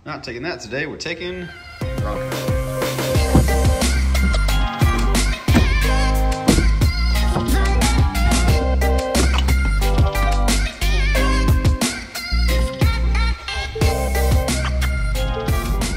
Not taking that today, we're taking Brocno.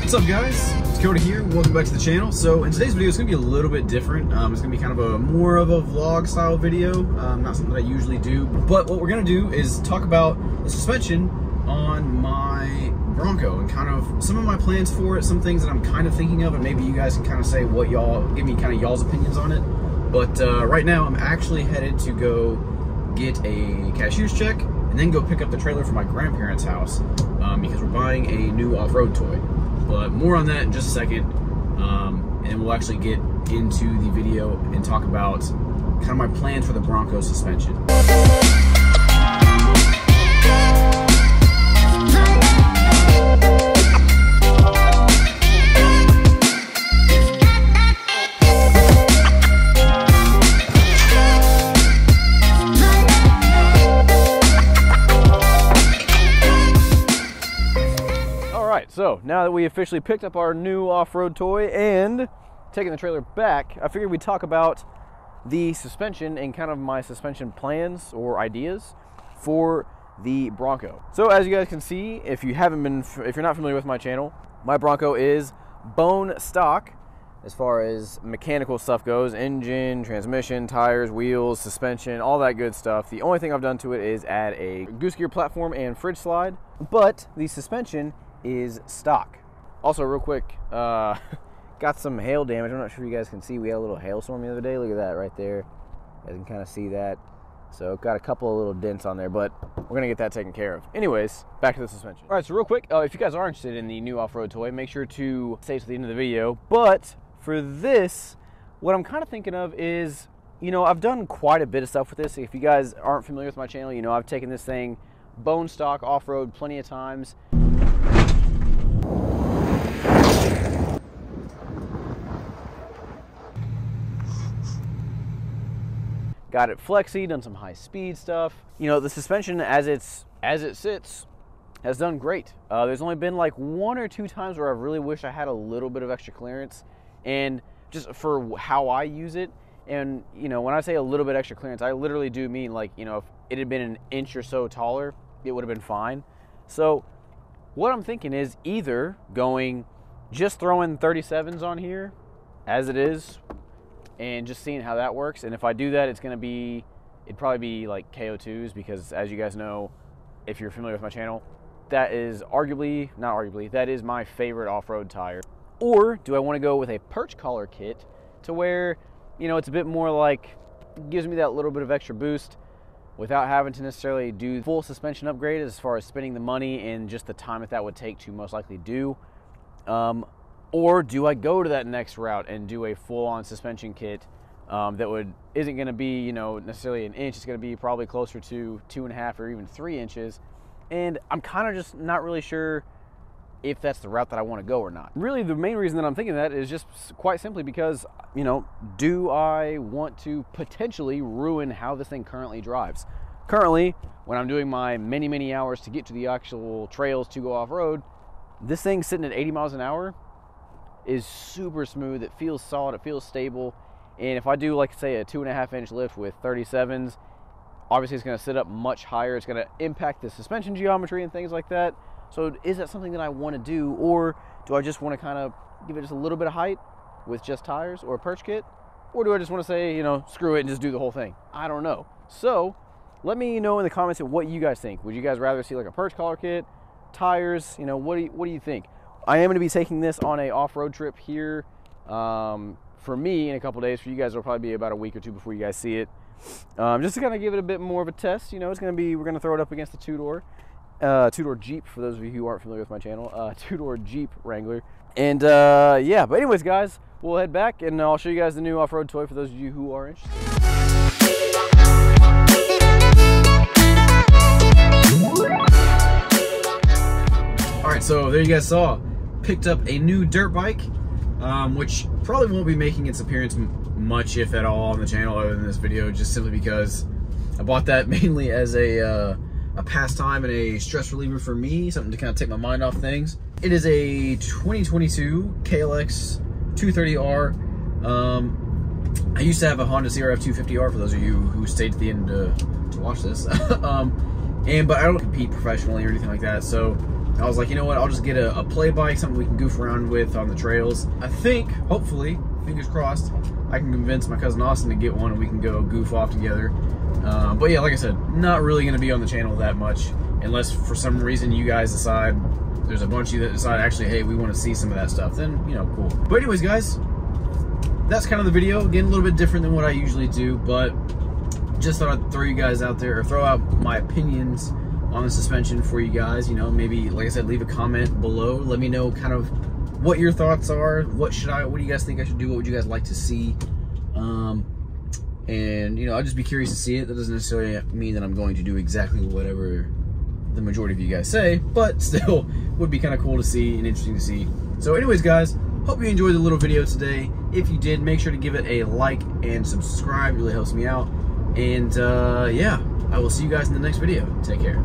What's up guys? It's Cody here, welcome back to the channel. So in today's video, it's gonna be a little bit different. It's gonna be kind of more of a vlog style video, not something that I usually do. But what we're gonna do is talk about the suspension on my Bronco and kind of some of my plans for it, some things that I'm kind of thinking of, and maybe you guys can kind of say what give me kind of y'all's opinions on it. But right now I'm actually headed to go get a cashier's check and then go pick up the trailer from my grandparents' house because we're buying a new off-road toy. But more on that in just a second, and we'll actually get into the video and talk about kind of my plans for the Bronco suspension. So now that we officially picked up our new off-road toy and taking the trailer back, I figured we'd talk about the suspension and kind of my suspension plans or ideas for the Bronco. So as you guys can see, if you're not familiar with my channel, my Bronco is bone stock as far as mechanical stuff goes: engine, transmission, tires, wheels, suspension, all that good stuff. The only thing I've done to it is add a goose gear platform and fridge slide, but the suspension is stock. Also, real quick, got some hail damage. I'm not sure if you guys can see. We had a little hailstorm the other day. Look at that right there. You guys can kind of see that. So got a couple of little dents on there, but we're gonna get that taken care of. Anyways, back to the suspension. All right, so real quick, if you guys are interested in the new off-road toy, make sure to stay to the end of the video. But for this, what I'm kind of thinking of is, you know, I've done quite a bit of stuff with this. If you guys aren't familiar with my channel, you know I've taken this thing bone stock off-road plenty of times. Got it flexy, done some high speed stuff. You know, the suspension as it sits has done great. There's only been like 1 or 2 times where I really wish I had a little bit of extra clearance, and just for how I use it. And you know, when I say a little bit extra clearance, I literally do mean, like, you know, if it had been an inch or so taller, it would have been fine. So what I'm thinking is either just throwing 37s on here as it is and just seeing how that works. And if I do that, it'd probably be like KO2s, because as you guys know, if you're familiar with my channel, that is that is my favorite off-road tire. Or do I want to go with a perch collar kit to where, you know, it's a bit more like, gives me that little bit of extra boost without having to necessarily do full suspension upgrade as far as spending the money and just the time that would take to most likely do. Or do I go to that next route and do a full-on suspension kit that isn't going to be, you know, necessarily an inch? It's going to be probably closer to 2.5 or even 3 inches. And I'm kind of just not really sure if that's the route that I want to go or not. Really, the main reason that I'm thinking that is just quite simply because, you know, do I want to potentially ruin how this thing currently drives? Currently, when I'm doing my many hours to get to the actual trails to go off-road, this thing sitting at 80 miles an hour is super smooth. It feels solid, it feels stable. And if I do, like, say, a 2.5 inch lift with 37s, obviously it's going to sit up much higher. It's going to impact the suspension geometry and things like that. So is that something that I want to do, or do I just want to kind of give it just a little bit of height with just tires or a perch kit? Or do I just want to say, you know, screw it and just do the whole thing? I don't know. So let me know in the comments what you guys think. Would you guys rather see like a perch collar kit, tires? You know, what do you think? I am going to be taking this on a off-road trip here for me in a couple days. For you guys, it'll probably be about a week or 2 before you guys see it. Just to kind of give it a bit more of a test. You know, we're going to throw it up against the two-door Jeep, for those of you who aren't familiar with my channel, two-door Jeep Wrangler. And yeah, but anyways guys, we'll head back and I'll show you guys the new off-road toy for those of you who are interested. Alright, so there you guys saw, picked up a new dirt bike, which probably won't be making its appearance much, if at all, on the channel other than this video, just simply because I bought that mainly as a a pastime and a stress reliever for me, something to kind of take my mind off things. It is a 2022 KLX 230R. I used to have a Honda CRF 250R for those of you who stayed to the end to watch this. But I don't compete professionally or anything like that, so I was like, you know what, I'll just get a play bike, something we can goof around with on the trails. I think, hopefully, fingers crossed, I can convince my cousin Austin to get one and we can go goof off together. But yeah, like I said, not really going to be on the channel that much unless for some reason you guys decide, there's a bunch of you that decide actually, hey, we want to see some of that stuff, then, you know, cool. But anyways, guys, that's kind of the video. Again, a little bit different than what I usually do, but just thought I'd throw you guys out there, or throw out my opinions on the suspension for you guys. You know, maybe, like I said, leave a comment below. Let me know kind of what your thoughts are. What do you guys think I should do? What would you guys like to see? And, you know, I'll just be curious to see it. That doesn't necessarily mean that I'm going to do exactly whatever the majority of you guys say, but still would be kind of cool to see and interesting to see. So anyways, guys, hope you enjoyed the little video today. If you did, make sure to give it a like and subscribe. It really helps me out. And yeah, I will see you guys in the next video. Take care.